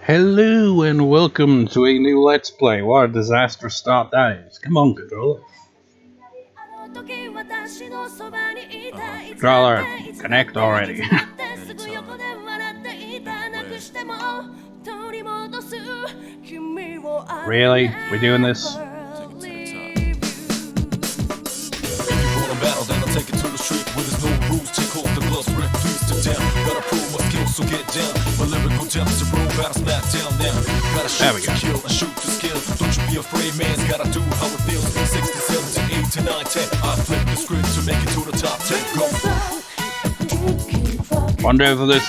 Hello and welcome to a new Let's Play. What a disastrous start that is. Come on, controller. Controller, connect already. Really? We're doing this? There we go. Don't you be afraid, man's gotta do how it feels. 60, 70, 80, 9, 10. I flip the script to make it to the top 10. Go. Wonder if this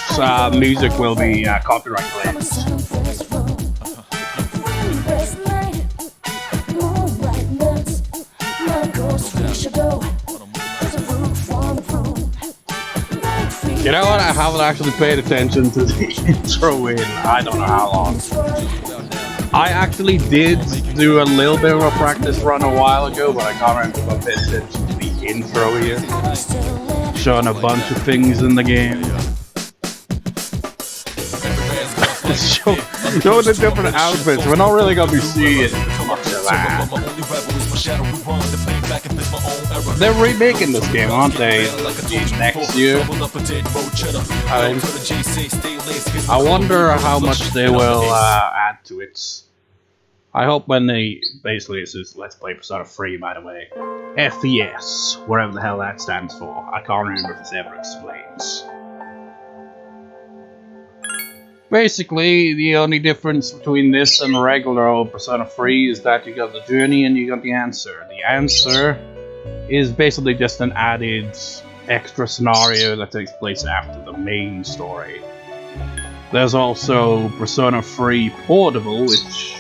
music will be copyright claimed. You know what? I haven't actually paid attention to the intro in I don't know how long. I actually did do a little bit of a practice run a while ago, but I can't remember if I paid attention to the intro here. Showing a bunch of things in the game. Showing the different outfits. We're not really gonna be seeing much of that. They're remaking this game, aren't they? Next year. I wonder how much they will add to it. I hope when they basically this is Let's Play Persona 3, by the way. FES, whatever the hell that stands for. I can't remember if it's ever explained. Basically, the only difference between this and regular old Persona 3 is that you got the journey and you got the answer. The answer is basically just an added extra scenario that takes place after the main story. There's also Persona 3 Portable, which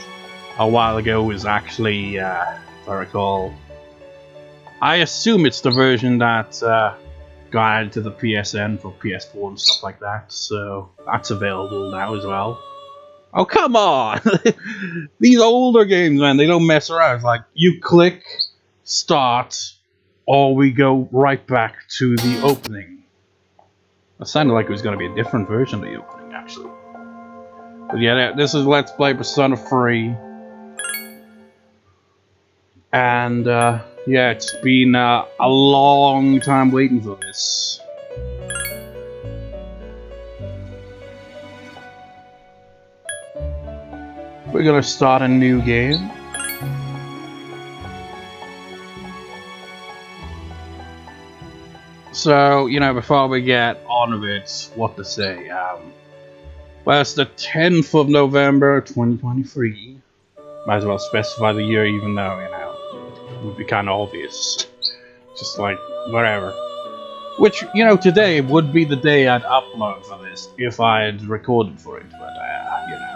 a while ago was actually, if I recall, I assume it's the version that got added to the PSN for PS4 and stuff like that, so that's available now as well. Oh, come on! These older games, man, they don't mess around. It's like, you click, start, or we go right back to the opening. It sounded like it was going to be a different version of the opening, actually. But yeah, this is Let's Play Persona 3. And, yeah, it's been a long time waiting for this. We're gonna start a new game. So, you know, before we get on with it, what to say? Well, it's the 10th of November, 2023. Might as well specify the year, even though, you know, it would be kind of obvious. Just like, whatever. Which, you know, today would be the day I'd upload for this, if I had recorded for it, but, you know.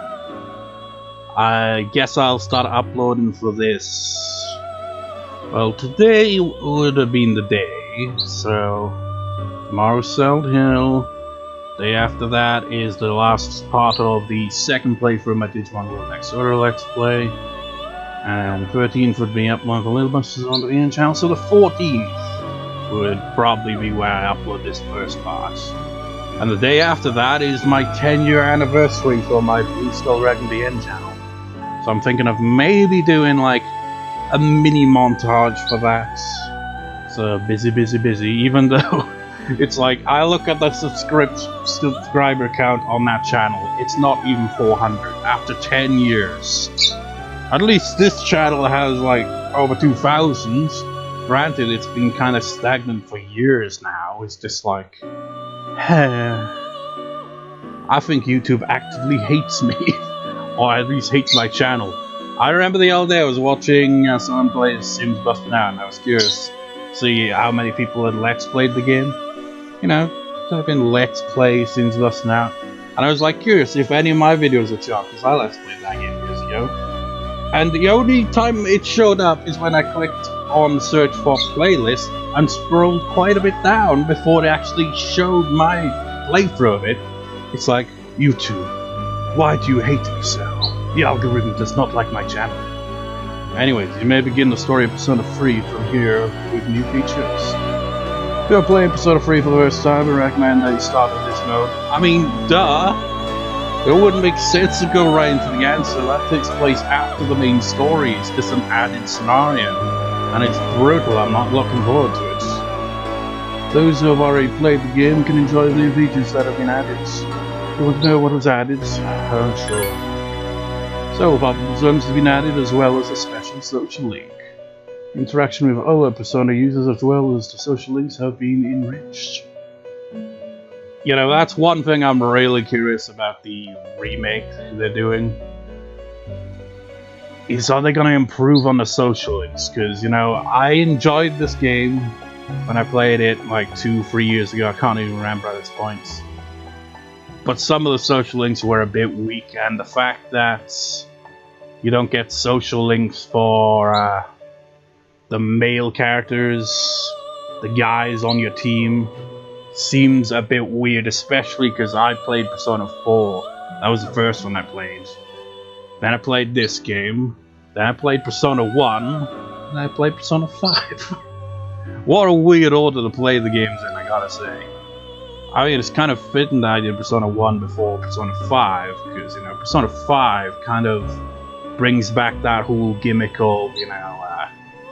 I guess I'll start uploading for this. Well, today would have been the day, so tomorrow's Sound Hill. Day after that is the last part of the second playthrough of my Digimon World Next Order Let's Play. And the 13th would be uploaded for Little Busters on the main channel, so the 14th would probably be where I upload this first part. And the day after that is my 10-year anniversary for my Blue Skull Dragon DN channel. So I'm thinking of maybe doing like a mini montage for that. So busy, even though it's like, I look at the subscriber count on that channel, it's not even 400 after 10 years. At least this channel has like over 2,000. Granted, it's been kind of stagnant for years now. It's just like, I think YouTube actively hates me. Or at least hates my channel. I remember the other day I was watching someone play Sims Busted Out, and I was curious to see how many people had Let's Played the game. You know, type in Let's Play Sims Busted Out. And I was like curious if any of my videos would show up, because I Let's Played that game years ago. And the only time it showed up is when I clicked on search for playlist and scrolled quite a bit down before they actually showed my playthrough of it. It's like, YouTube, why do you hate me so? The algorithm does not like my channel. Anyways, you may begin the story of Persona 3 from here with new features. If you're playing Persona 3 for the first time, I recommend that you start with this mode. I mean, duh! It wouldn't make sense to go right into the answer. That takes place after the main story. It's just an added scenario. And it's brutal. I'm not looking forward to it. Those who have already played the game can enjoy the new features that have been added. You want to know what was added? Oh, sure. So, pop-up zones have been added as well as a special social link. Interaction with other Persona users as well as the social links have been enriched. You know, that's one thing I'm really curious about the remake they're doing. Is are they going to improve on the social links? Because, you know, I enjoyed this game when I played it like 2-3 years ago. I can't even remember at this point. But some of the social links were a bit weak, and the fact that you don't get social links for the male characters, the guys on your team, seems a bit weird, especially because I played Persona 4. That was the first one I played. Then I played this game. Then I played Persona 1. And I played Persona 5. What a weird order to play the games in, I gotta say. I mean, it's kind of fitting that I did Persona 1 before Persona 5, because, you know, Persona 5 kind of brings back that whole gimmick of, you know,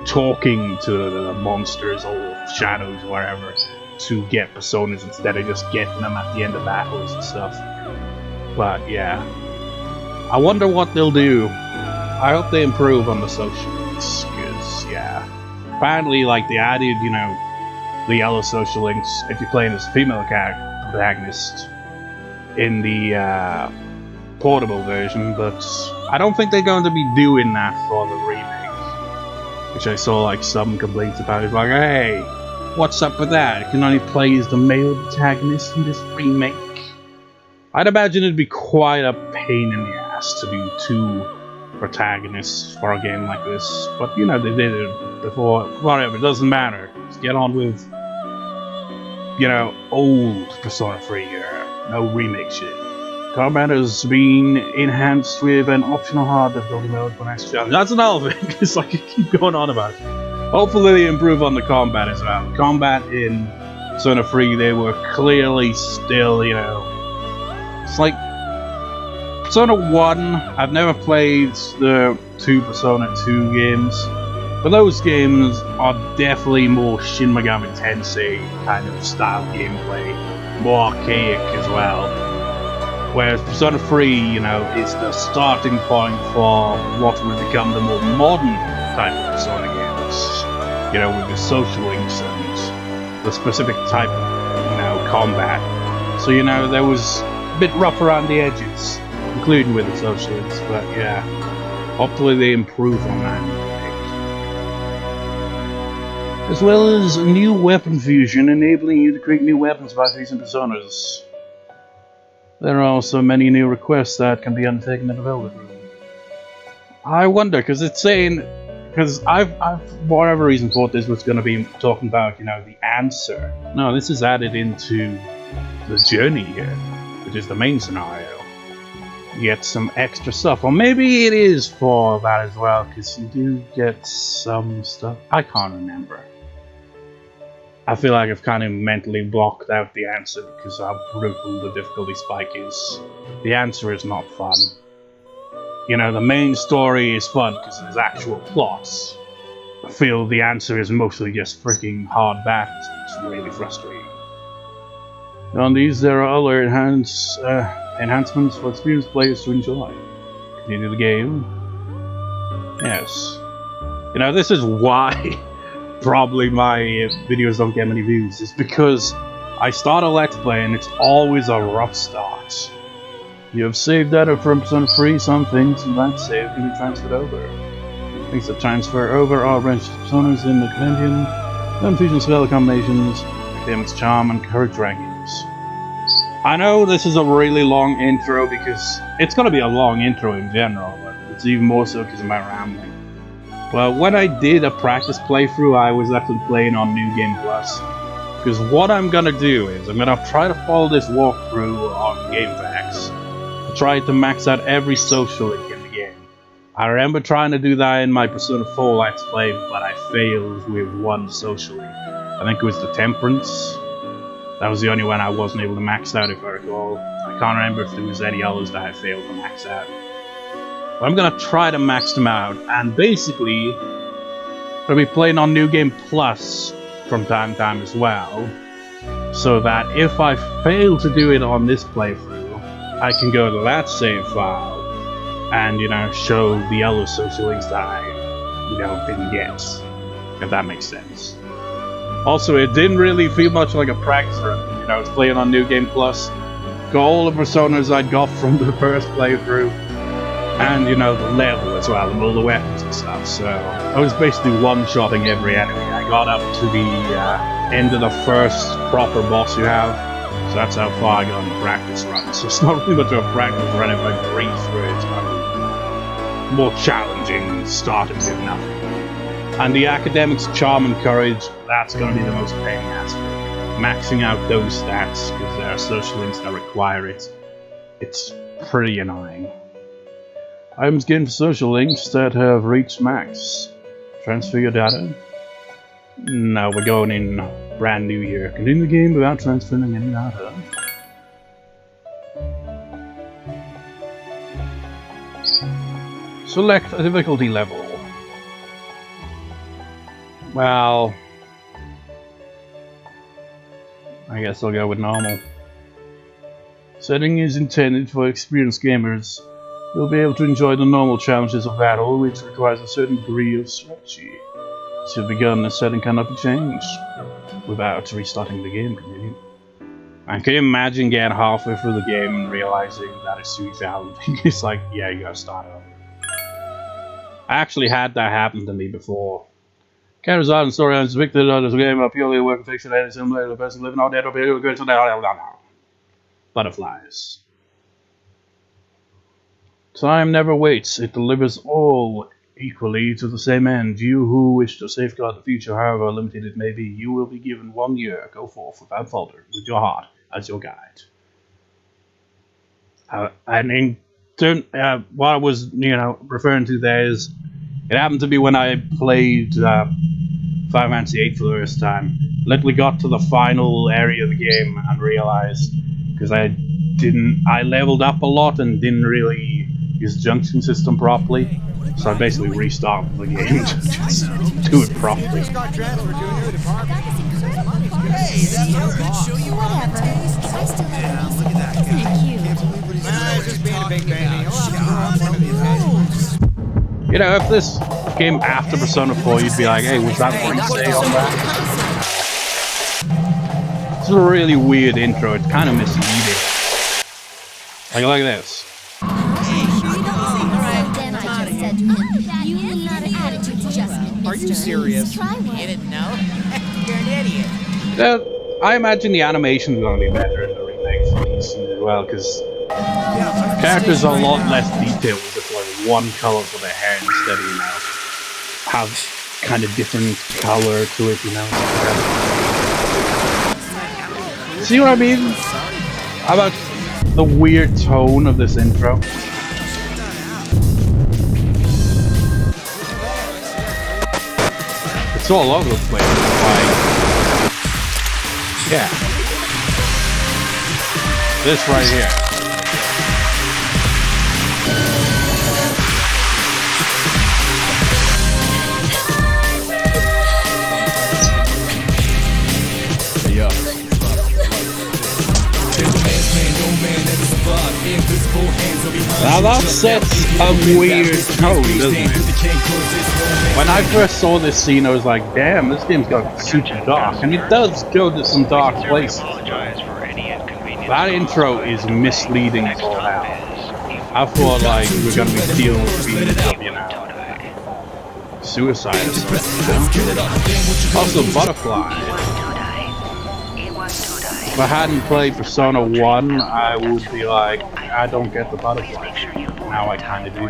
talking to the monsters or shadows or whatever to get personas instead of just getting them at the end of battles and stuff. But, yeah. I wonder what they'll do. I hope they improve on the socials, because, yeah. Apparently, like, they added, you know, the yellow social links if you're playing as a female protagonist in the portable version, but I don't think they're going to be doing that for the remake, which I saw like some complaints about. It's like, hey, what's up with that? It can only play as the male protagonist in this remake. I'd imagine it'd be quite a pain in the ass to do 2 protagonists for a game like this, but you know, they did it before. Whatever, it doesn't matter. Just get on with, you know, old Persona 3 era, no remake shit. Combat has been enhanced with an optional hard difficulty mode for next challenge. That's another thing, because like, I keep going on about it. Hopefully they improve on the combat as well. Combat in Persona 3, they were clearly still, you know, it's like Persona 1, I've never played the 2 Persona 2 games, but those games are definitely more Shin Megami Tensei kind of style gameplay, more archaic as well. Whereas Persona 3, you know, is the starting point for what would become the more modern type of Persona games. You know, with the social links and the specific type of, you know, combat. So, you know, there was a bit rough around the edges, including with the social links, but yeah, hopefully they improve on that. As well as new weapon fusion, enabling you to create new weapons by fusing personas. There are also many new requests that can be undertaken in the Velvet Room. I wonder, because it's saying, because I've for whatever reason thought this was going to be talking about, you know, the answer. No, this is added into the journey here, which is the main scenario. You get some extra stuff, or maybe it is for that as well, because you do get some stuff. I can't remember. I feel like I've kind of mentally blocked out the answer because how brutal the difficulty spike is. The answer is not fun. You know, the main story is fun because there's actual plots. I feel the answer is mostly just freaking hard battles. It's really frustrating. On these, there are other enhancements for experienced players to enjoy. Continue the game. Yes. You know, this is why probably my videos don't get many views. It's because I start a Let's Play and it's always a rough start. You have saved data from Persona 3, some things in that save can be transferred over. Things that transfer over are branches of personas in the compendium, non-fusion spell combinations, academics charm, and courage rankings. I know this is a really long intro because it's going to be a long intro in general, but it's even more so because of my rambling. Well, when I did a practice playthrough, I was actually playing on New Game Plus. Because what I'm gonna do is, I'm gonna try to follow this walkthrough on GameFAQs. Try to max out every social link in the game. I remember trying to do that in my Persona 4 Let's Play, but I failed with one social link. I think it was the Temperance. That was the only one I wasn't able to max out, if I recall. I can't remember if there was any others that I failed to max out. But I'm gonna try to max them out, and basically, I'll be playing on New Game Plus from time to time as well, so that if I fail to do it on this playthrough, I can go to that save file and, you know, show the other social links that I, you know, didn't get, if that makes sense. Also, it didn't really feel much like a practice run. You know, I was playing on New Game Plus, got all the personas I got from the first playthrough, and, you know, the level as well, and all the weapons and stuff. So I was basically one-shotting every enemy. I got up to the end of the first proper boss you have, so that's how far I got on the practice run. So it's not really much of a practice run if I breeze through it. It's kind of more challenging starting with nothing. And the academics, charm, and courage, that's going to be the most pain aspect. Maxing out those stats, because there are social links that require it. It's pretty annoying. Items gained for social links that have reached max. Transfer your data. No, we're going in brand new here. Continue the game without transferring any data. Select a difficulty level. Well, I guess I'll go with normal. Setting is intended for experienced gamers. You'll be able to enjoy the normal challenges of battle, which requires a certain degree of strategy. Once you've begun, the setting cannot be changed without restarting the game. Continue. And can you imagine getting halfway through the game and realizing that it's too challenging? It's like, yeah, you gotta start over. I actually had that happen to me before. Characters art and storylines depicted on this game are purely a work of fiction and similar to the person living or dead or being good to butterflies. Time never waits. It delivers all equally to the same end. You who wish to safeguard the future, however limited it may be, you will be given 1 year. Go forth without falter, with your heart as your guide. What I was, you know, referring to there is, it happened to me when I played Final Fantasy VIII for the first time. Literally got to the final area of the game and realized, because I leveled up a lot and didn't really use the junction system properly, so I basically restarted the game to just do it properly. Hey, that's how good show you want to taste. Yeah, look at that guy. Just being a big baby. You know, if this came after Persona 4, you'd be like, hey, was that Wednesday on that? It's a really weird intro. It's kind of misleading. Like this. Are you serious? You didn't know? You're an idiot. I imagine the animation is going to be better in the remake for these as well, because characters are a lot less detailed with like one color for their hair instead of, you know, have kind of different color to it, you know. See what I mean? How about the weird tone of this intro? It's all over the place. Like, yeah. This right here. Now that sets a weird tone, doesn't it? When I first saw this scene, I was like, damn, this game's got super dark. And it does go to some dark places. That intro is misleading as all hell. I thought, like, we were going to be dealing with feelings of, you know, suicide or something, you know? Also, Butterfly. If I hadn't played Persona 1, I would be like, I don't get the butterfly. Now I kind of do.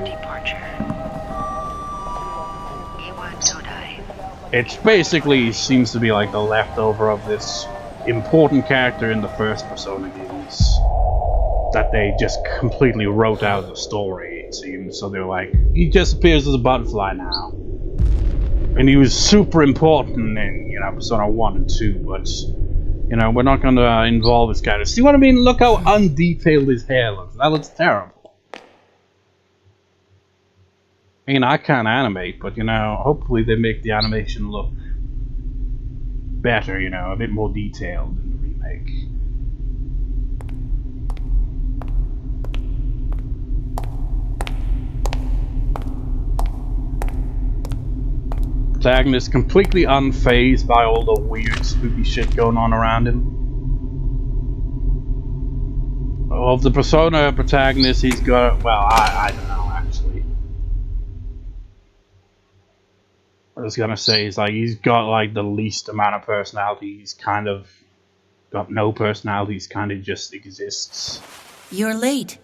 It basically seems to be like the leftover of this important character in the first Persona games that they just completely wrote out of the story, it seems. So they're like, he just appears as a butterfly now. And he was super important in, you know, Persona 1 and 2, but You know, we're not gonna involve his character. See what I mean? Look how undetailed his hair looks. That looks terrible. I mean, I can't animate, but you know, hopefully they make the animation look better, you know, a bit more detailed in the remake. Protagonist completely unfazed by all the weird, spooky shit going on around him. Of the Persona protagonist, he's got, well, I don't know, actually. I was gonna say, is like, he's got like the least amount of personality. He's kind of got no personality, he's kind of just exists. You're late.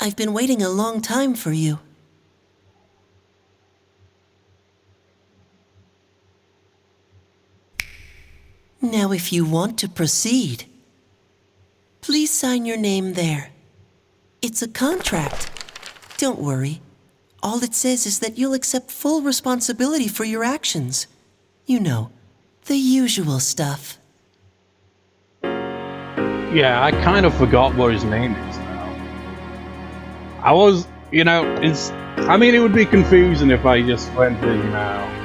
I've been waiting a long time for you. Now, if you want to proceed, please sign your name there. It's a contract. Don't worry. All it says is that you'll accept full responsibility for your actions. You know, the usual stuff. Yeah, I kind of forgot what his name is now. I was, you know, I mean, it would be confusing if I just went to, you know,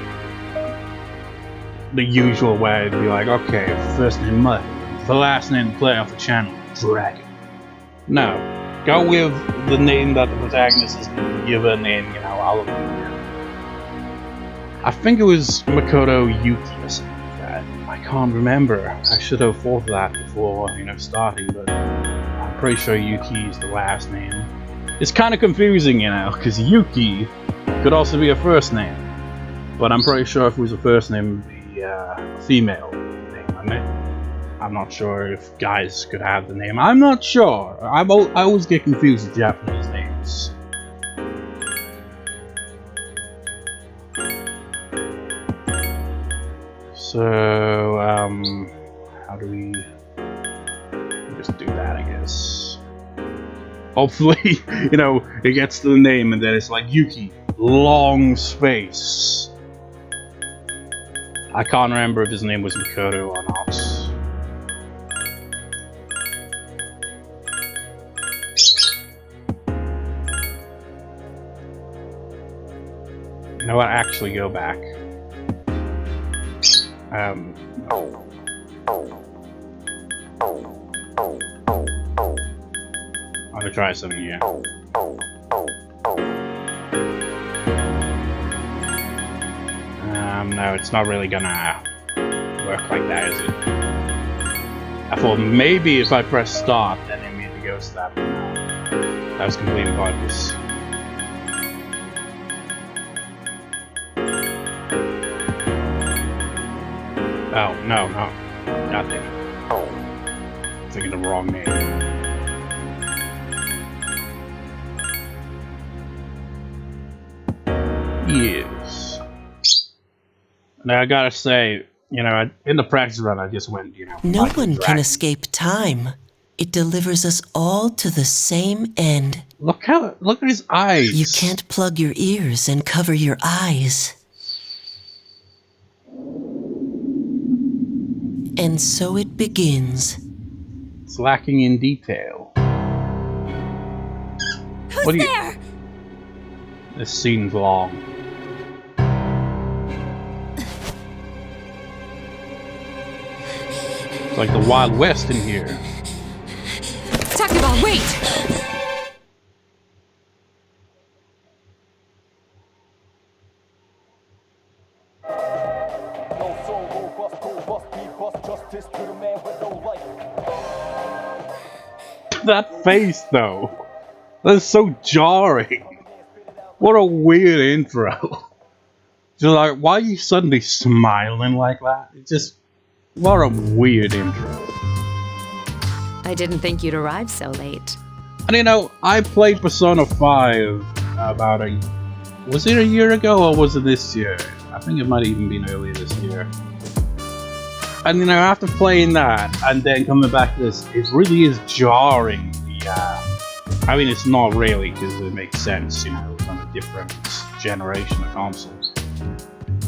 the usual way. It'd be like, okay, first name Mud, the last name player of the channel, Dragon. No, go with the name that the protagonist is given in, you know, all of them. I think it was Makoto Yuki or something like that. I can't remember. I should have thought of that before, you know, starting, but I'm pretty sure Yuki is the last name. It's kind of confusing, you know, because Yuki could also be a first name. But I'm pretty sure if it was a first name, it would be a female name, wouldn't it? I'm not sure if guys could have the name. I'm not sure. I always get confused with Japanese names. So, how do we just do that, I guess? Hopefully, you know, it gets to the name and then it's like Yuki, long space. I can't remember if his name was Makoto or not. You know what? Actually, go back. I'm gonna try something here. No, it's not really gonna work like that, is it? I thought maybe if I press start, then it immediately goes to that, but no. That was completely pointless. Oh, no. God damn it. I'm thinking the wrong name. Yes. Now I gotta say, you know, in the practice run I just went, you know... No one can escape time. It delivers us all to the same end. Look at his eyes! You can't plug your ears and cover your eyes. And so it begins. It's lacking in detail. Who's there? This scene's long. It's like the Wild West in here. Takeba, wait! That face, though. That's so jarring. What a weird intro. Just like, why are you suddenly smiling like that? It's just, what a weird intro. I didn't think you'd arrive so late. And you know, I played Persona 5 about was it a year ago or was it this year? I think it might have even been earlier this year. And you know, after playing that and then coming back to this, it really is jarring. I mean, it's not really, because it makes sense, you know, it's on a different generation of consoles.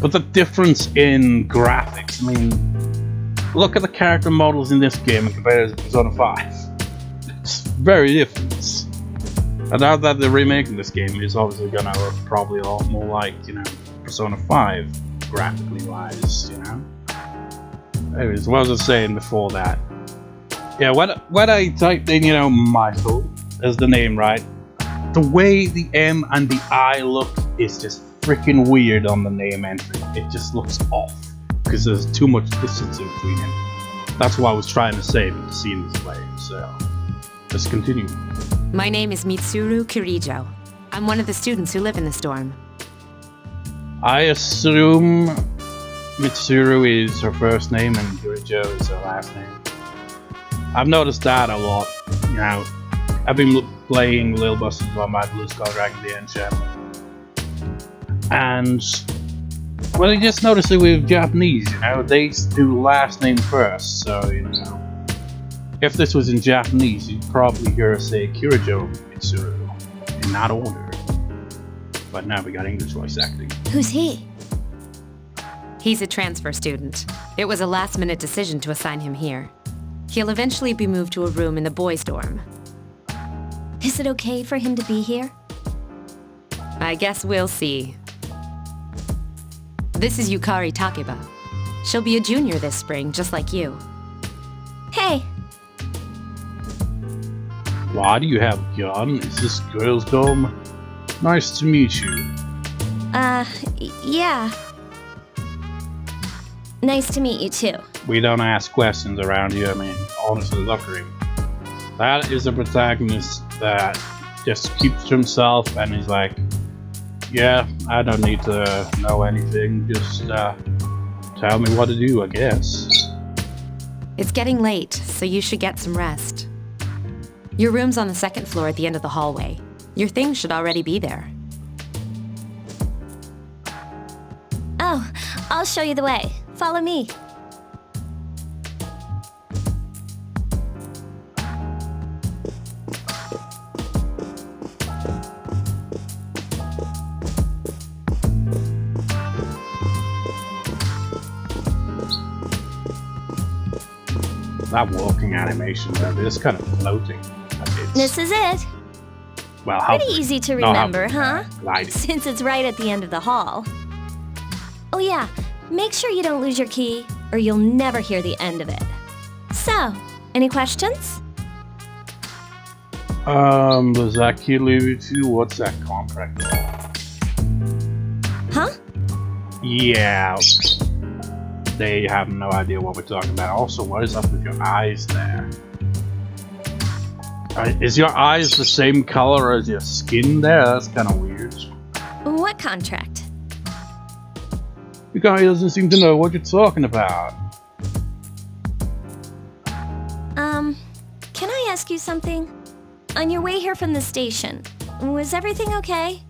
But the difference in graphics, I mean, look at the character models in this game and compare it to Persona 5. It's very different. And now that they're remaking this game, it's obviously gonna look probably a lot more like, you know, Persona 5, graphically wise, you know? Anyways, what was I saying before that? Yeah, when I typed in, you know, Michael as the name, right? The way the M and the I look is just freaking weird on the name entry. It just looks off, because there's too much distance in between it. That's what I was trying to say with the scene display, so let's continue. My name is Mitsuru Kirijo. I'm one of the students who live in this dorm. I assume Mitsuru is her first name and Kirijo is her last name. I've noticed that a lot. You know, I've been playing Lil Busters on my Blue Skull Dragon the End channel. And, well, I just noticed it with Japanese, you know, they do last name first, so, you know. If this was in Japanese, you'd probably hear us say Kirijo Mitsuru, in that order. But now we got English voice acting. Who's he? He's a transfer student. It was a last-minute decision to assign him here. He'll eventually be moved to a room in the boys' dorm. Is it okay for him to be here? I guess we'll see. This is Yukari Takeba. She'll be a junior this spring, just like you. Hey, Why do you have a gun? Is this girls' dorm? Nice to meet you. yeah. Nice to meet you too. We don't ask questions around here, I mean, honestly, look at him. That is a protagonist that just keeps to himself and he's like, yeah, I don't need to know anything, just tell me what to do, I guess. It's getting late, so you should get some rest. Your room's on the second floor at the end of the hallway. Your things should already be there. Oh, I'll show you the way. Follow me. That walking animation, though, it's kind of floating. This is it. Well, Pretty easy to remember, huh? Gliding. Since it's right at the end of the hall. Oh yeah, make sure you don't lose your key, or you'll never hear the end of it. So, any questions? Does that kid leave you too? What's that contract for? Huh? Yeah. They have no idea what we're talking about. Also, what is up with your eyes there? Is your eyes the same color as your skin there? That's kind of weird. What contract? The guy doesn't seem to know what you're talking about. Can I ask you something? On your way here from the station, was everything okay?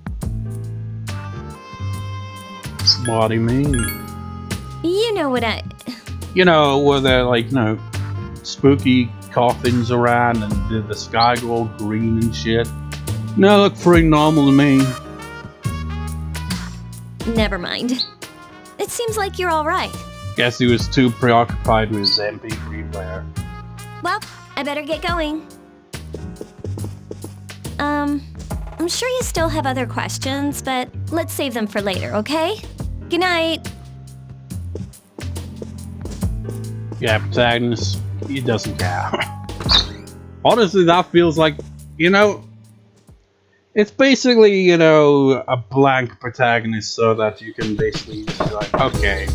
What do you mean? You know what I... You know, where they're like, you know, spooky coffins around and the sky go all green and shit. No, look pretty normal to me. Never mind. It seems like you're alright. Guess he was too preoccupied with his MP3 player. Well, I better get going. I'm sure you still have other questions, but let's save them for later, okay? Good night. Yeah, protagonist, he doesn't care. Honestly, that feels like, you know, it's basically, you know, a blank protagonist so that you can basically just be like, okay.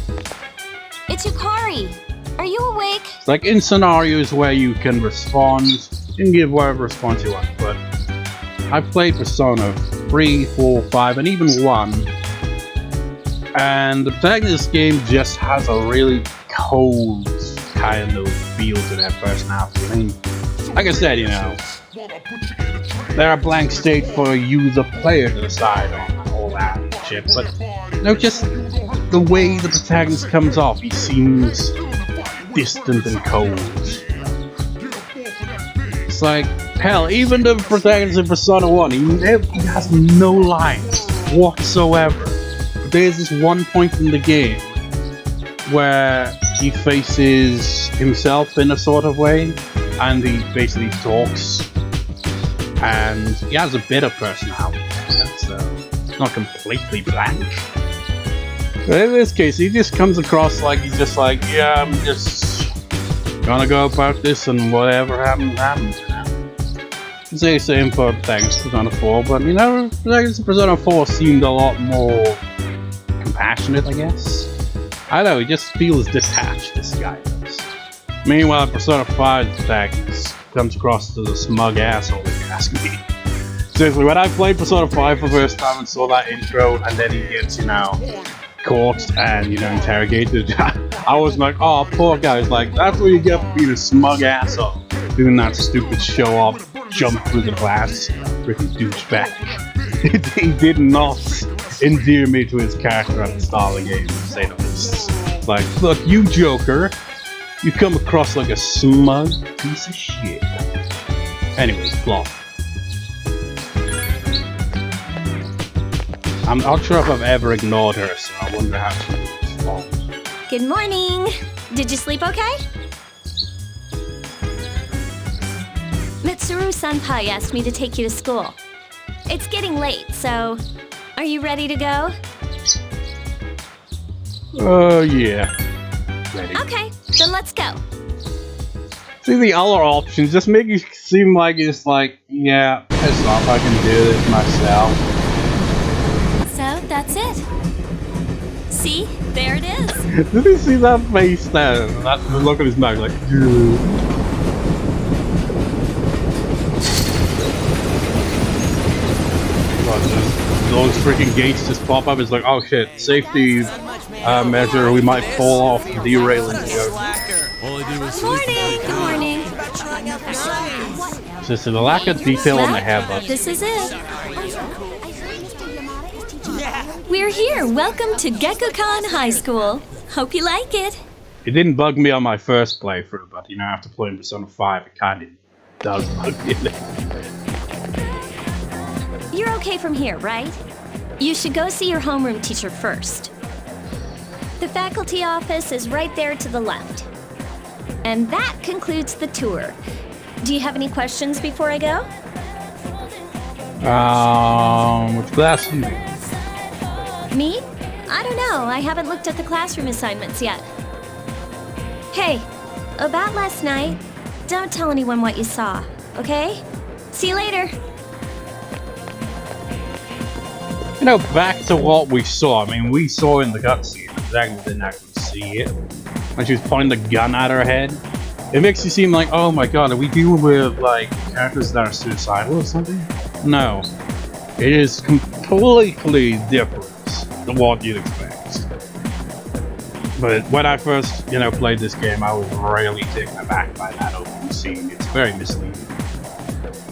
It's Yukari. Are you awake? It's like in scenarios where you can respond, you can give whatever response you want, but I've played Persona 3, 4, 5, and even 1, and the protagonist game just has a really cold kind of feel to that personality. I mean, like I said, you know, they're a blank state for you, the player, to decide on all that shit, but, you know, just the way the protagonist comes off, he seems distant and cold. It's like, hell, even the protagonist in Persona 1, he has no lines whatsoever. But there's this one point in the game where he faces himself in a sort of way, and he basically talks, and he has a bit of personality, so it's not completely blank. But in this case, he just comes across like he's just like, yeah, I'm just gonna go about this, and whatever happens, happens. Say same for thanks to Persona 4, but you know, Persona 4 seemed a lot more compassionate, I guess. I don't know, he just feels detached, this guy does. Meanwhile, Persona 5's protagonist comes across as a smug asshole, if you ask me. Seriously, when I played Persona 5 for the first time and saw that intro, and then he gets, you know, caught and, you know, interrogated, I was like, oh, poor guy. It's like, that's what you get for being a smug asshole. Doing that stupid show-off, jump through the glass, freaking douchebag. He did not endear me to his character at the start of the game, to say the least. Like, look, you Joker, you come across like a smug piece of shit. Anyways, plot. I'm not sure if I've ever ignored her, so I wonder how she would respond. Good morning. Did you sleep okay? Mitsuru-senpai asked me to take you to school. It's getting late, so are you ready to go? Yeah. Ready. Okay, then let's go. See, the other options just make you seem like it's like, yeah, piss off, I can do this myself. So, that's it. See? There it is. Did you see that face there? That look at his mouth, like, dude. Those freaking gates just pop up. It's like, oh shit, safety measure. We might fall off the derailing. Good morning. Just the lack of detail on the hair button. This is it. We're here. Welcome to Gekukan High School. Hope you like it. It didn't bug me on my first playthrough, but you know, after playing Persona 5, it kind of does bug me. You're okay from here, right? You should go see your homeroom teacher first. The faculty office is right there to the left. And that concludes the tour. Do you have any questions before I go? Which class do you mean? Me? I don't know. I haven't looked at the classroom assignments yet. Hey, about last night, don't tell anyone what you saw, okay? See you later. You know, back to what we saw. I mean, we saw in the cutscene, exactly didn't actually see it. When she was pointing the gun at her head. It makes you seem like, oh my god, are we dealing with, like, characters that are suicidal or something? No. It is completely different than what you'd expect. But when I first, you know, played this game, I was really taken aback by that opening scene. It's very misleading.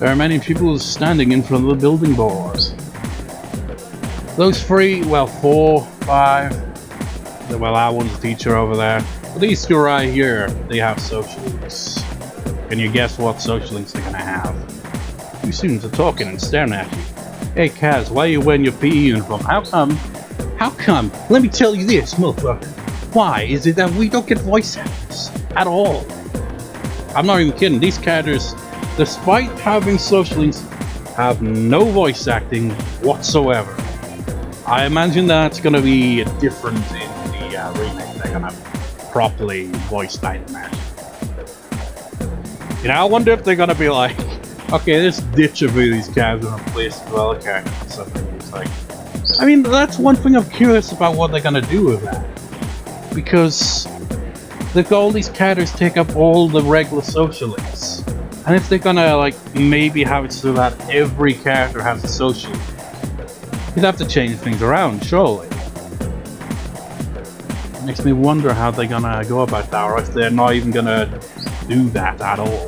There are many people standing in front of the building boards. Those three, well, 4, 5, well, that one's the teacher over there. But these two right here, they have social links. Can you guess what social links they're gonna have? Two students are talking and staring at you. Hey Kaz, why are you wearing your PE uniform? How come? How come? Let me tell you this, motherfucker. Why is it that we don't get voice actors at all? I'm not even kidding. These characters, despite having social links, have no voice acting whatsoever. I imagine that's gonna be different in the remake. They're gonna properly voice that match. You know, I wonder if they're gonna be like, okay, let's ditch a few of these characters and replace with other characters or something. It's like, I mean, that's one thing I'm curious about what they're gonna do with that. Because they've got all these characters take up all the regular social links. And if they're gonna, like, maybe have it so that every character has a social link, you'd have to change things around, surely. It makes me wonder how they're gonna go about that, or if they're not even gonna do that at all.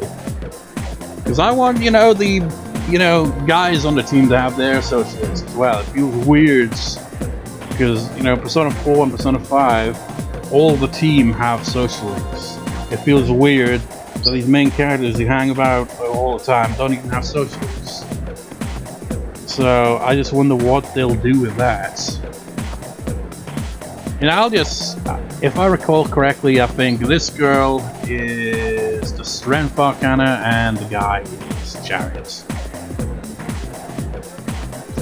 Because I want, you know, the, you know, guys on the team to have their social links as well. It feels weird, because, you know, Persona 4 and Persona 5, all the team have social links. It feels weird that these main characters who hang about all the time don't even have social links. So I just wonder what they'll do with that. You know, if I recall correctly, I think this girl is the Strength Arcana and the guy is Chariot.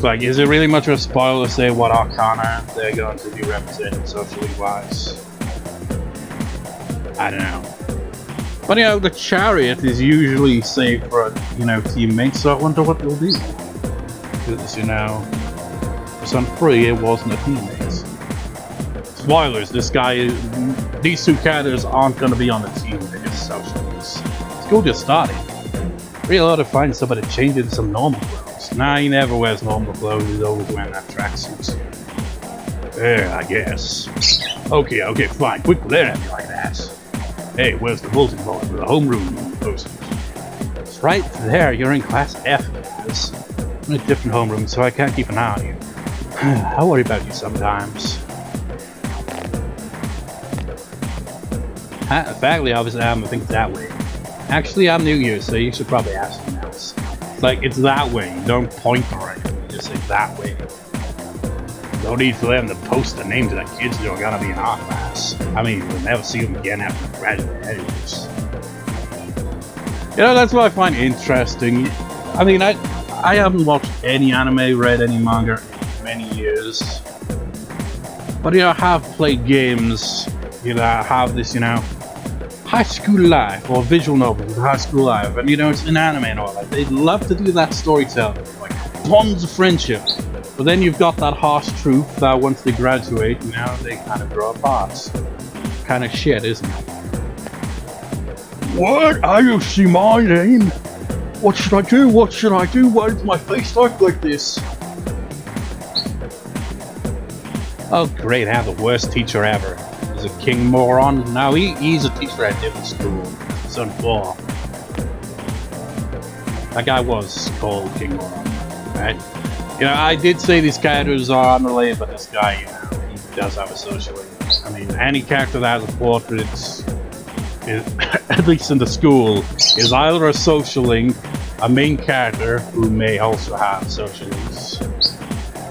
Like, is it really much of a spoiler to say what Arcana they're going to be representing socially wise? I don't know. But you know, the Chariot is usually saved for, you know, teammates, so I wonder what they'll do. Because, you know, for some free, it wasn't a teammate. Spoilers, these two characters aren't going to be on the team, they're just socials. School just started. Really ought to find somebody to change into some normal clothes. Nah, he never wears normal clothes, he's always wearing that tracksuit. Yeah, I guess. Okay, fine, quit glaring at me like that. Hey, where's the bulletin board with the homeroom posters? It's right there, you're in class FES. I'm in a different homeroom, so I can't keep an eye on you. I worry about you sometimes. Faculty office, I think it's that way. Actually, I'm new here, so you should probably ask someone else. Like, it's that way. You don't point or anything. You just say that way. No need for them to post the names of the kids who are gonna be in our class. I mean, we'll never see them again after we graduate anyways. You know, that's what I find interesting. I mean, I haven't watched any anime, read any manga in many years. But, you know, I have played games, you know, I have this, you know, high school life or visual novel with high school life, and you know, it's an anime and all that. They'd love to do that storytelling, like bonds of friendship. But then you've got that harsh truth that once they graduate, you know, they kind of grow apart. Kind of shit, isn't it? What? I don't see my name. What should I do? What should I do? Why does my face look like this? Oh great, I have the worst teacher ever. A King Moron. Now he's a teacher at a different school. Son 4. That guy was called King Moron, right? You know, I did say these characters are unrelated, but this guy, you know, he does have a social link. I mean, any character that has a portrait, at least in the school, is either a social link, a main character who may also have social links,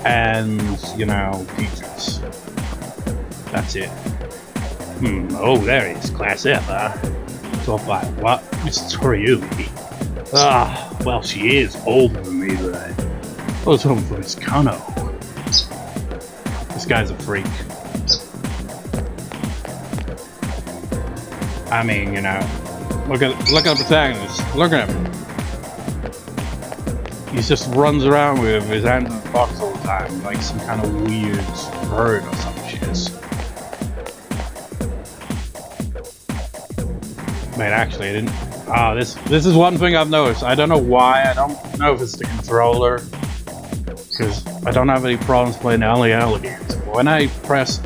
and, you know, teachers. That's it. Oh, there he is. Class F, huh? 12-5. What? It's Toriumi. Ah, well, she is older than me, but I was home for this Kano. This guy's a freak. I mean, you know, look at the protagonist. Look at him. He just runs around with his hands in the box all the time, like some kind of weird bird or some shit. Wait, actually, I didn't. This is one thing I've noticed. I don't know why. I don't know if it's the controller, because I don't have any problems playing LAL games. But when I press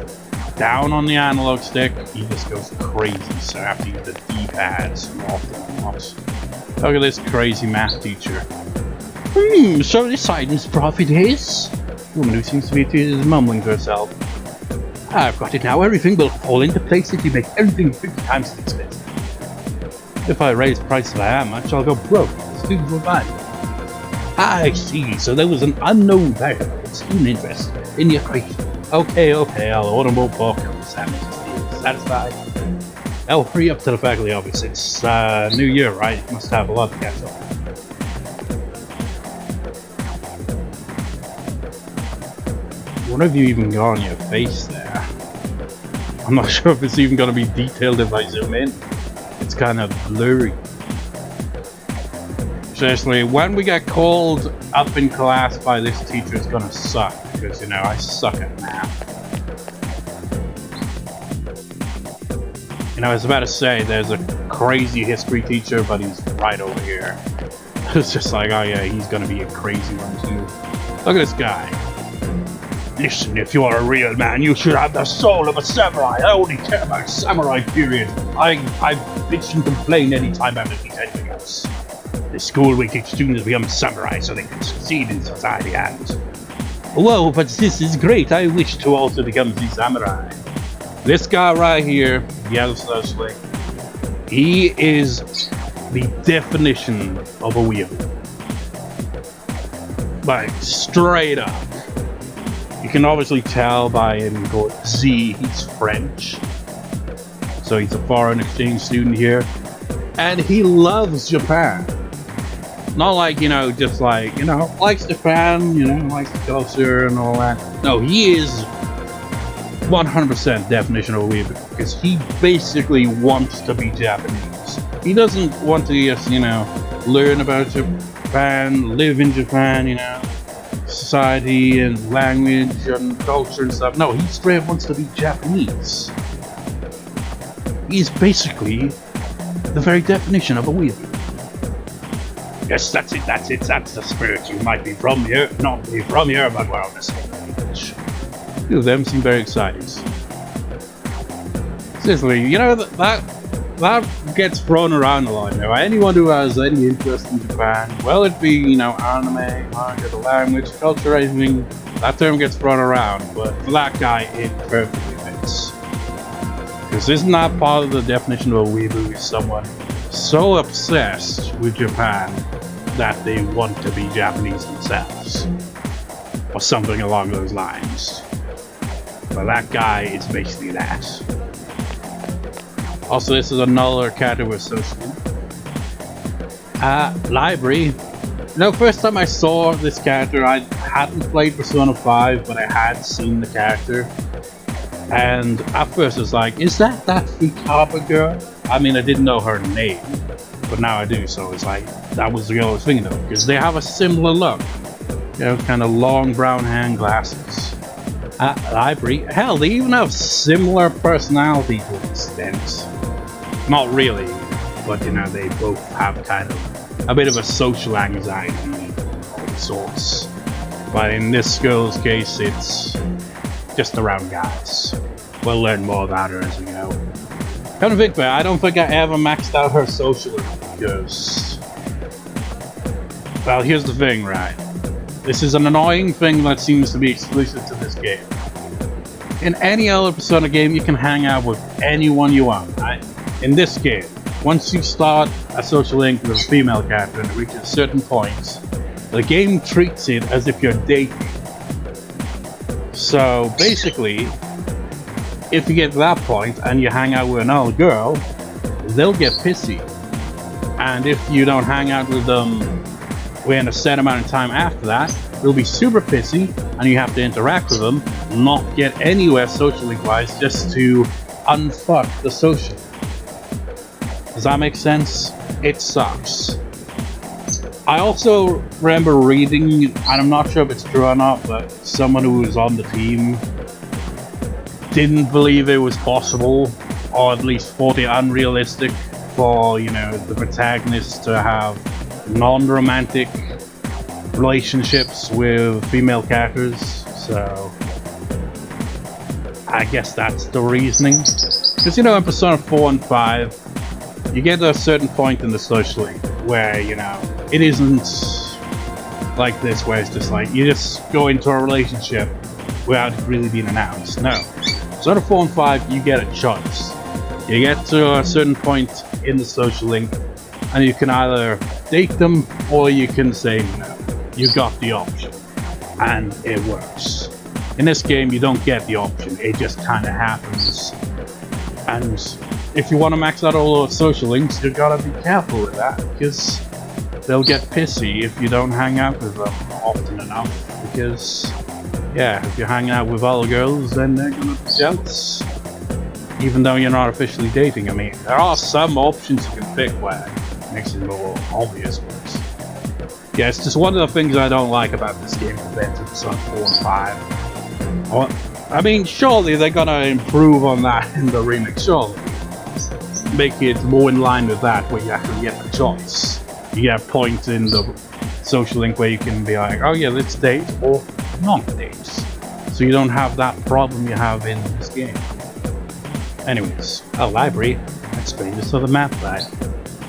down on the analog stick, he just goes crazy. So I have to use the D-pads more often than not. Look at this crazy math teacher. So this item's profit is? The woman who seems to be is mumbling to herself. I've got it now. Everything will fall into place if you make everything 50 times as expensive. If I raise prices by that much, I'll go broke. The students will buy it. I see. So there was an unknown variable with student interest in the equation. Okay, I'll order more pork and sandwiches. Satisfied? I'll hurry up to the faculty office. It's New Year, right? Must have a lot to catch up. What have you even got on your face there? I'm not sure if it's even going to be detailed if I zoom in. It's kind of blurry. Seriously, when we get called up in class by this teacher, it's gonna suck, because, you know, I suck at math. You know, I was about to say, there's a crazy history teacher, but he's right over here. It's just like, oh yeah, he's gonna be a crazy one too. Look at this guy. Listen, if you are a real man, you should have the soul of a samurai. I only care about samurai, period. I bitch and complain anytime I teach anything else. In school, we teach students to become samurai so they can succeed in society and... Whoa, but this is great. I wish to also become the samurai. This guy right here, Yellow Socially, he is the definition of a weeaboo. Like, straight up. You can obviously tell by him going Z, he's French. So he's a foreign exchange student here, and he loves Japan. Not like, just like, likes Japan, likes the culture and all that. No, he is 100% definition of a weirdo, because he basically wants to be Japanese. He doesn't want to just, learn about Japan, live in Japan, society and language and culture and stuff. No, he straight wants to be Japanese. He's basically the very definition of a weirdo. Yes, that's it, that's the spirit. You might be from here, not be from here, but we're on the same page. Two of them seem very excited. Seriously, that gets thrown around a lot now. Anyone who has any interest in Japan, well, it be, anime, manga, the language, culture, anything, that term gets thrown around, but for that guy, it perfectly fits. Because isn't that part of the definition of a weeaboo, is someone so obsessed with Japan that they want to be Japanese themselves? Or something along those lines. But that guy is basically that. Also, this is another character we're associating. Library. First time I saw this character, I hadn't played Persona 5, but I had seen the character. And at first it's like, is that Futaba girl? I mean, I didn't know her name, but now I do, so it's like, that was the girl I was thinking of, because they have a similar look. Kind of long brown hair and glasses. Library. Hell, they even have similar personality to an extent. Not really, but they both have kind of a bit of a social anxiety of sorts. But in this girl's case, it's just around guys. We'll learn more about her as we go. Come to think of it, I don't think I ever maxed out her socially, because, well, here's the thing, right? This is an annoying thing that seems to be exclusive to this game. In any other Persona game, you can hang out with anyone you want, right? In this game, once you start a social link with a female character and it reaches certain points, the game treats it as if you're dating. So basically, if you get to that point and you hang out with another girl, they'll get pissy. And if you don't hang out with them within a set amount of time after that, they'll be super pissy and you have to interact with them, not get anywhere socially wise, just to unfuck the social. Does that make sense? It sucks. I also remember reading, and I'm not sure if it's true or not, but someone who was on the team didn't believe it was possible, or at least thought it unrealistic for, the protagonist to have non-romantic relationships with female characters. So I guess that's the reasoning. Because in Persona 4 and 5, you get to a certain point in the social link where, it isn't like this, where it's just like, you just go into a relationship without it really being announced. No. Persona 4 and 5, you get a choice. You get to a certain point in the social link, and you can either date them, or you can say no. You got the option. And it works. In this game, you don't get the option. It just kind of happens. And if you want to max out all those social links, you gotta be careful with that, because they'll get pissy if you don't hang out with them often enough. Because, yeah, if you're hanging out with other girls, then they're gonna be jealous. Even though you're not officially dating. I mean, there are some options you can pick where it makes it more obvious, but yeah, it's just one of the things I don't like about this game compared to Persona 4 and 5. I mean, surely they're gonna improve on that in the remake, surely. Make it more in line with that, where you actually get the choice. You get a point in the social link where you can be like, oh yeah, let's date, or not date. So you don't have that problem you have in this game. Anyways, a library. Let's bring this to the map, right?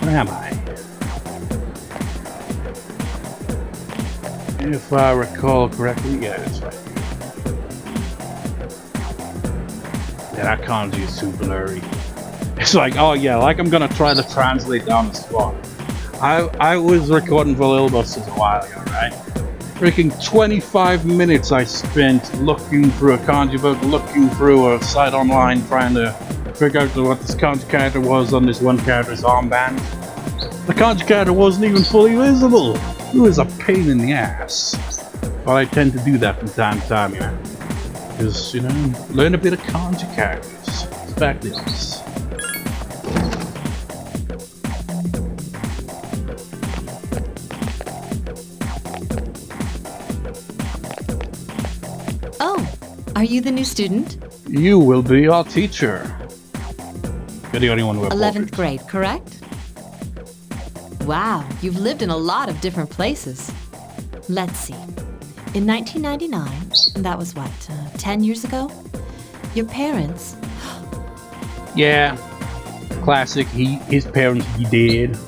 Where am I? If I recall correctly, yeah, it's right here. Yeah, that kanji is too blurry. It's like, oh yeah, like I'm gonna try to translate down the spot. I was recording for Little Busters a while ago, right? Freaking 25 minutes I spent looking through a kanji book, looking through a site online, trying to figure out what this kanji character was on this one character's armband. The kanji character wasn't even fully visible. It was a pain in the ass. But I tend to do that from time to time, you know. Because, you know, learn a bit of kanji characters. It's back this. Oh, are you the new student? You will be our teacher. You're the only one who 11th grade, correct? Wow, you've lived in a lot of different places. Let's see. In 1999, that was what, 10 years ago? Your parents... Yeah, classic. His parents be dead,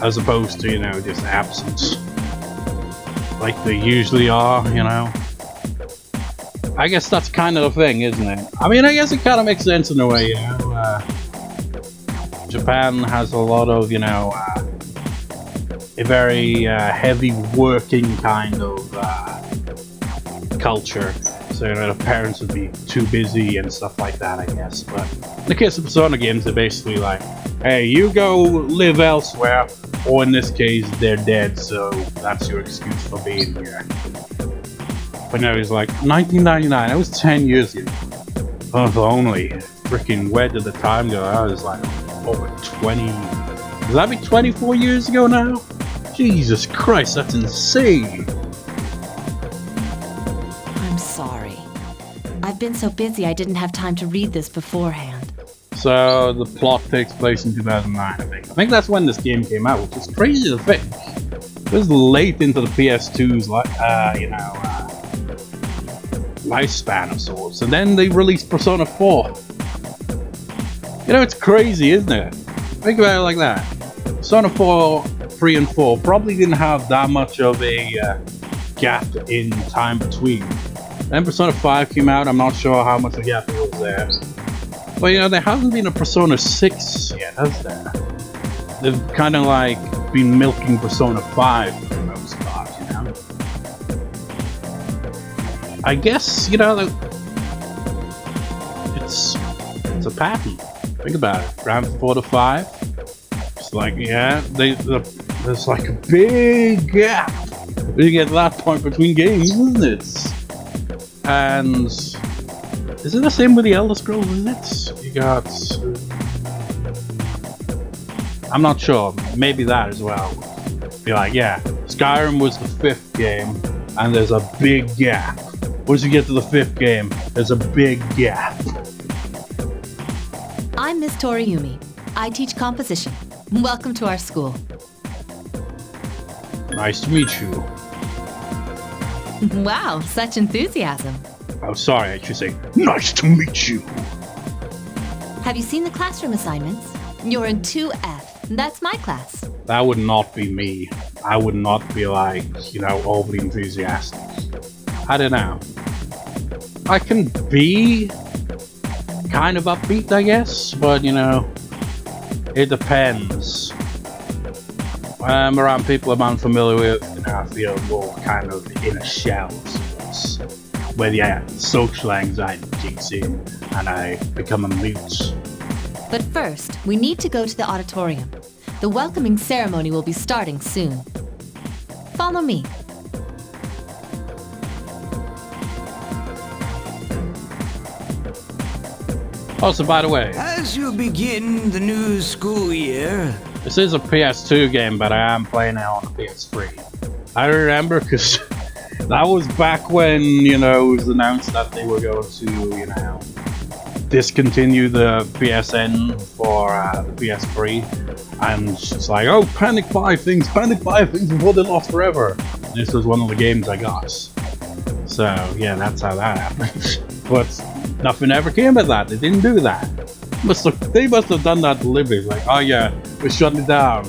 as opposed to, you know, just absent, like they usually are, you know. I guess that's kind of the thing, isn't it? I mean, I guess it kind of makes sense in a way, you know. Japan has a lot of, you know, a very heavy working kind of culture. So, you know, the parents would be too busy and stuff like that, I guess. But in the case of Persona games, they're basically like, hey, you go live elsewhere, or in this case, they're dead, so that's your excuse for being here. But no, he's like, 1999, that was 10 years ago. Oh, if only. Freaking where did the time go? I was like, over 20... Does that be 24 years ago now? Jesus Christ, that's insane! I'm sorry. I've been so busy I didn't have time to read this beforehand. So, the plot takes place in 2009, I think. I think that's when this game came out, which is crazy to think. It was late into the PS2's, lifespan of sorts. And then they released Persona 4. You know, it's crazy, isn't it? Think about it like that. Persona 4, 3 and 4 probably didn't have that much of a gap in time between. Then Persona 5 came out, I'm not sure how much of a gap it was there. But you know, there hasn't been a Persona 6 yet, has there? They've kind of like been milking Persona 5 for the most part, you know? I guess, you know, it's a pattern. Think about it. Round 4 to 5. It's like, yeah, there's like a big gap when you get to that point between games, isn't it? And is it the same with the Elder Scrolls, isn't it? You got... I'm not sure. Maybe that as well. Be like, yeah, Skyrim was the 5th game, and there's a big gap. Once you get to the 5th game, there's a big gap. I'm Miss Toriumi. I teach composition. Welcome to our school. Nice to meet you. Wow, such enthusiasm. Oh, sorry, I should say, nice to meet you. Have you seen the classroom assignments? You're in 2F. That's my class. That would not be me. I would not be like, you know, overly enthusiastic. I don't know. I can be kind of upbeat, I guess, but you know, it depends. When I'm around people I'm unfamiliar with, you know, I feel more kind of in a shell of sorts, where the social anxiety kicks in and I become a mute. But first, we need to go to the auditorium. The welcoming ceremony will be starting soon. Follow me. Also, by the way, As you begin the new school year, this is a PS2 game, but I am playing it on the PS3. I remember because that was back when, you know, it was announced that they were going to, you know, discontinue the PSN for the PS3. And it's like, oh, panic buy things before they're lost forever. This was one of the games I got. So, yeah, that's how that happened. But nothing ever came of that. They didn't do that. They must have done that deliberately. Like, oh yeah, we're shutting it down.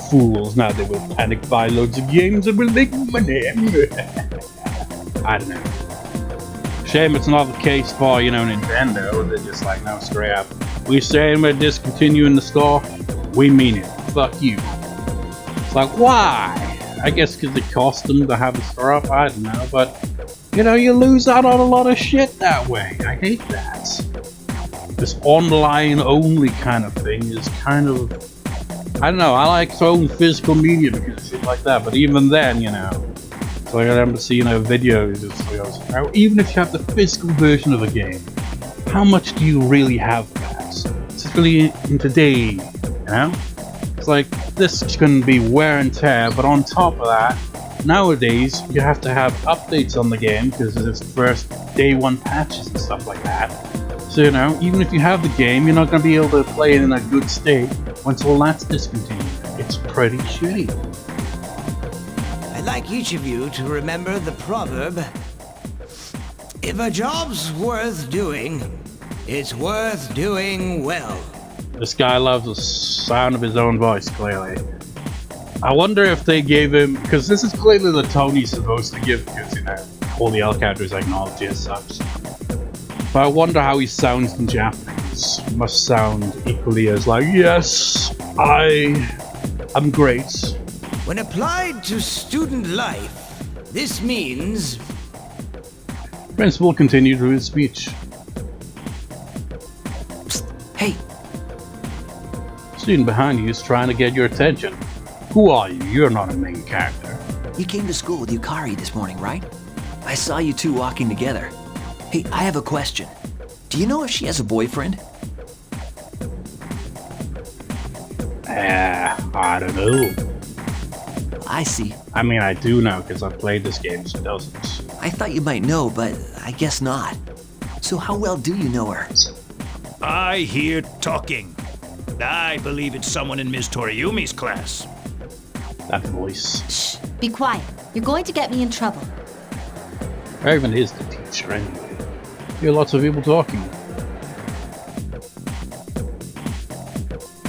Fools. Now they will panic buy loads of games and will make money. I don't know. Shame it's not the case for, you know, Nintendo. They're just like, no, straight up. We saying we're discontinuing the store, we mean it. Fuck you. It's like, why? I guess because it cost them to have the store up. I don't know, but you know, you lose out on a lot of shit that way. I hate that. this online only kind of thing is kind of, I don't know, I like to own physical media because of shit like that, but even then, you know, so I remember seeing a video, now, even if you have the physical version of a game, how much do you really have that? Especially in today, you know? It's like, this can be wear and tear, but on top of that, nowadays, you have to have updates on the game because it's first day one patches and stuff like that. So, you know, even if you have the game, you're not going to be able to play it in a good state once all that's discontinued. It's pretty shitty. I'd like each of you to remember the proverb, if a job's worth doing, it's worth doing well. This guy loves the sound of his own voice, clearly. I wonder if they gave him, because this is clearly the tone he's supposed to give, because, you know, all the other characters acknowledge it sucks. But I wonder how he sounds in Japanese. He must sound equally as like, yes, I'm great. When applied to student life, this means... Principal continued through his speech. Psst, hey, Student behind you is trying to get your attention. Who are you? You're not a main character. you came to school with Yukari this morning, right? I saw you two walking together. Hey, I have a question. Do you know if she has a boyfriend? I don't know. I see. I mean, I do know because I played this game so dozens. I thought you might know, but I guess not. So how well do you know her? I hear talking. I believe it's someone in Ms. Toriumi's class. That voice. Shh, be quiet. You're going to get me in trouble. Raven is the teacher anyway. You hear lots of people talking.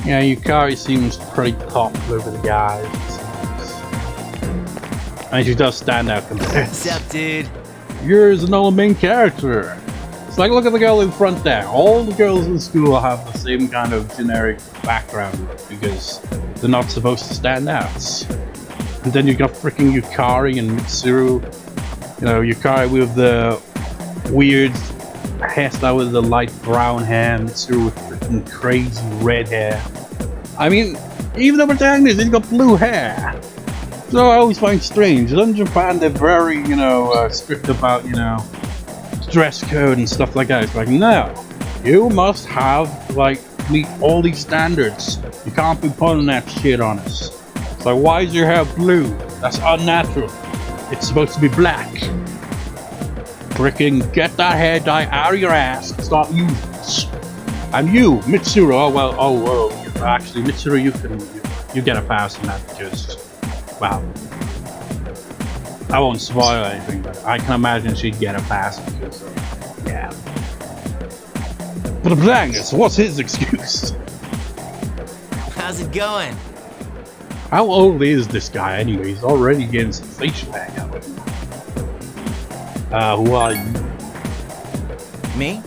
Yeah, Yukari seems pretty popular with the guys. And she does stand out compared. What's up, dude? Yours is no main character. It's like, look at the girl in front there. All the girls in school have the same kind of generic background look because they're not supposed to stand out. And then you got freaking Yukari and Mitsuru. You know, Yukari with the weird hairstyle with the light brown hair, Mitsuru with freaking crazy red hair. I mean, even the protagonist, he's got blue hair. So I always find strange. In Japan, they're very, you know, strict about, you know, dress code and stuff like that. It's like, no, you must have, like, meet all these standards. You can't be putting that shit on us. It's like, why is your hair blue? That's unnatural. It's supposed to be black. Freaking get that hair dye out of your ass and start using it. And you, Mitsuru, actually, Mitsuru, you get a pass on that because, wow. I won't spoil anything, but I can imagine she'd get a pass because, yeah. But the protagonist, what's his excuse? How's it going? How old is this guy anyway? He's already getting some facial hair going. Who are you? Me?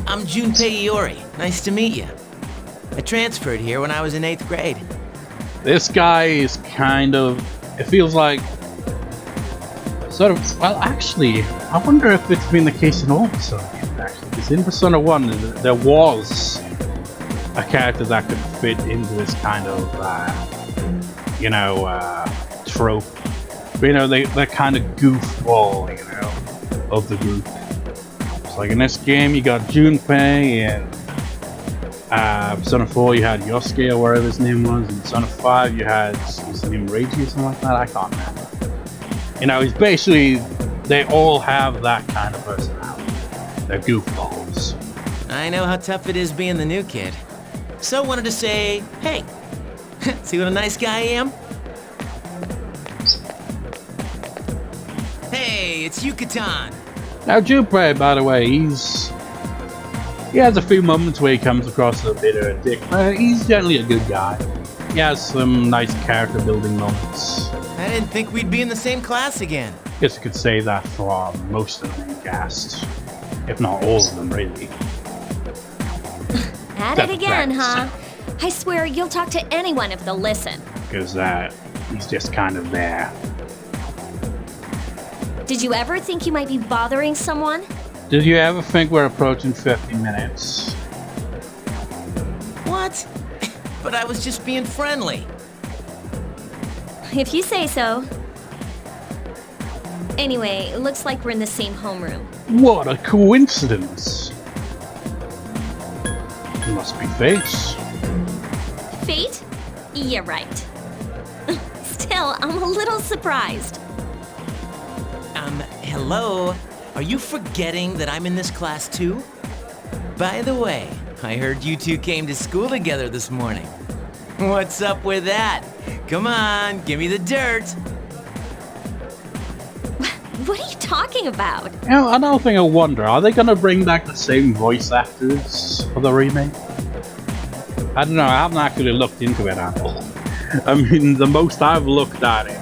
I'm Junpei Iori. Nice to meet you. I transferred here when I was in 8th grade. This guy is kind of, it feels like, sort of, well actually, I wonder if it's been the case in all Persona games actually, because in Persona 1 there was a character that could fit into this kind of, trope. But, you know, they're kind of goofball, you know, of the group. It's like in this game you got Junpei, and Persona 4 you had Yosuke or whatever his name was, and Persona 5 you had his name Reiji or something like that, I can't remember. You know, it's basically, they all have that kind of personality. They're goofballs. I know how tough it is being the new kid. So wanted to say, hey, see what a nice guy I am? Hey, it's Yucatan. Now Junpei, by the way, he has a few moments where he comes across a bit of a dick, but he's generally a good guy. He has some nice character building moments. I didn't think we'd be in the same class again. Guess you could say that for most of the main cast, if not all of them, really. At it again, huh? I swear you'll talk to anyone if they'll listen. Because he's just kind of there. Did you ever think you might be bothering someone? Did you ever think we're approaching 50 minutes? What? But I was just being friendly. If you say so. Anyway, it looks like we're in the same homeroom. What a coincidence! It must be fate. Fate? Yeah, right. Still, I'm a little surprised. Hello? Are you forgetting that I'm in this class too? By the way, I heard you two came to school together this morning. What's up with that? Come on, give me the dirt. What are you talking about? You know, another thing I wonder, are they gonna bring back the same voice actors for the remake? I don't know, I haven't actually looked into it at all. I mean, the most I've looked at it,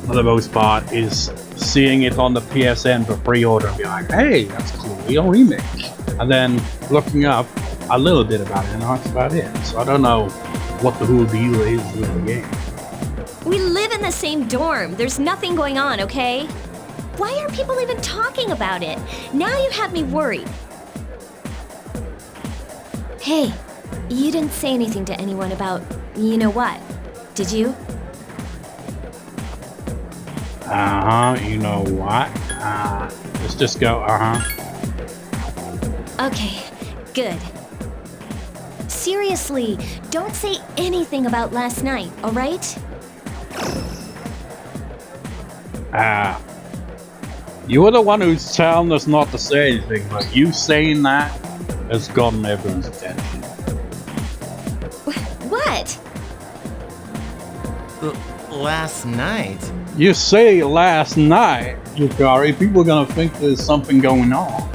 for the most part, is seeing it on the PSN for pre-order and be like, hey, that's cool, a remake. And then looking up a little bit about it, and that's about it. So I don't know what the whole deal is with the game. We live in the same dorm. There's nothing going on, okay? Why are people even talking about it? Now you have me worried. Hey, you didn't say anything to anyone about you know what, did you? You know what? Let's just go, Okay, good. Seriously, don't say anything about last night, alright? You were the one who's telling us not to say anything, but you saying that has gotten everyone's attention. What? Last night? You say last night, Yukari, people are gonna think there's something going on.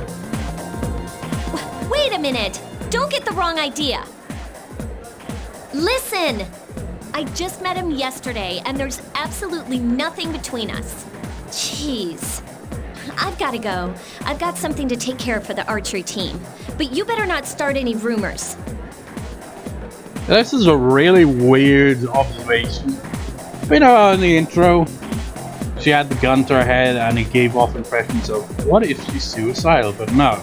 Wait a minute! Don't get the wrong idea! Listen! I just met him yesterday, and there's absolutely nothing between us. Jeez. I've gotta go. I've got something to take care of for the archery team. But you better not start any rumors. This is a really weird observation. You know, in the intro, she had the gun to her head and it gave off impressions of, what if she's suicidal? But no,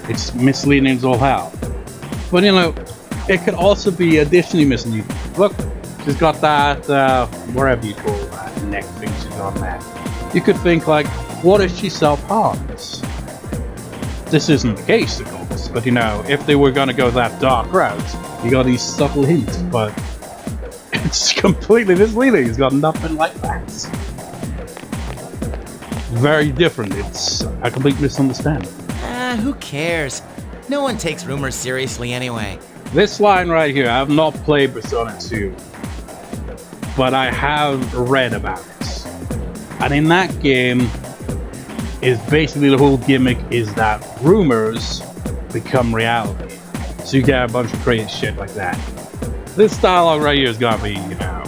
it's misleading as all hell. But you know, it could also be additionally misleading. Look, she's got that, whatever you call that, neck thing she's on there. You could think like, what if she self-harms? This isn't the case, of course, but you know, if they were gonna go that dark route, you got these subtle hints, but it's completely misleading. It's got nothing like that. Very different. It's a complete misunderstanding. Who cares? No one takes rumors seriously anyway. This line right here, I have not played Persona 2, but I have read about it. And in that game, is basically the whole gimmick is that rumors become reality. So you get a bunch of crazy shit like that. This dialogue right here is gonna be, you know,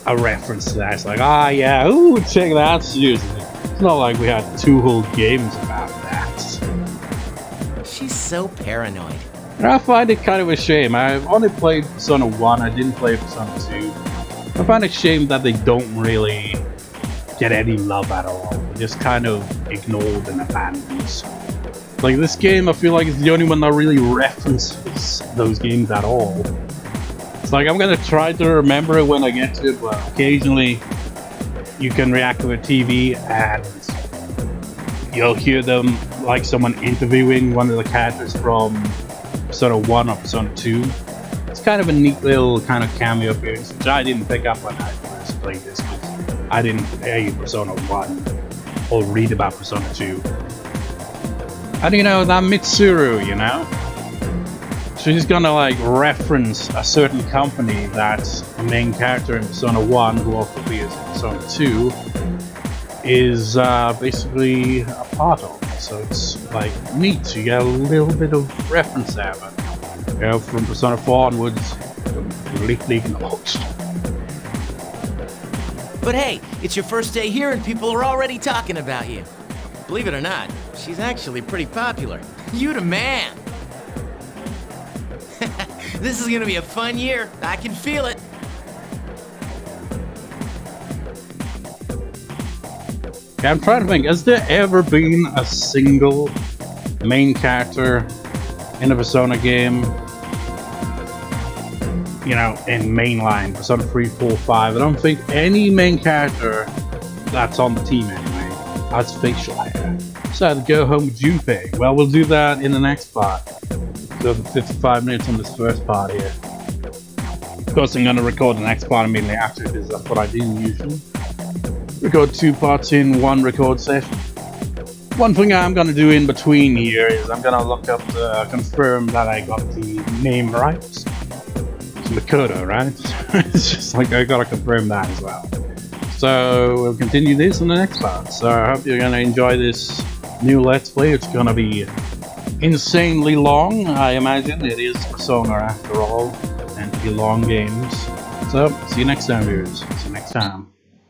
a reference to that. It's like, yeah, ooh, check that, seriously. It's not like we had 2 whole games about that. She's so paranoid. And I find it kind of a shame. I've only played Persona 1, I didn't play Persona 2. I find it a shame that they don't really get any love at all. They're just kind of ignored and abandoned. Like this game, I feel like it's the only one that really references those games at all. It's like I'm gonna try to remember it when I get to it, but occasionally you can react to a TV and you'll hear them like someone interviewing one of the characters from Persona 1 or Persona 2. It's kind of a neat little kind of cameo appearance, which I didn't pick up when I first played this, because I didn't play Persona 1 or read about Persona 2. And you know, that Mitsuru, you know? She's gonna like reference a certain company that the main character in Persona 1, who also appears in Persona 2, is basically a part of. So it's like neat, you get a little bit of reference there, but you know, from Persona 4 onwards, completely ignored. But hey, it's your first day here and people are already talking about you. Believe it or not, she's actually pretty popular. You the man! This is gonna be a fun year. I can feel it. Okay, I'm trying to think, has there ever been a single main character in a Persona game? You know, in mainline, Persona 3, 4, 5. I don't think any main character that's on the team anyway has facial hair. So I had to go home with Junpei. Well, we'll do that in the next part. So 55 minutes on this first part here. Of course, I'm going to record the next part immediately after, because that's what I do usually. Record 2 parts in 1 record session. One thing I'm going to do in between here is I'm going to look up to confirm that I got the name right. It's Makoto, right? It's just like I got to confirm that as well. So we'll continue this in the next part. So I hope you're going to enjoy this new Let's Play. It's going to be insanely long, I imagine. It is Persona after all, and to be long games. So see you next time, viewers. See you next time.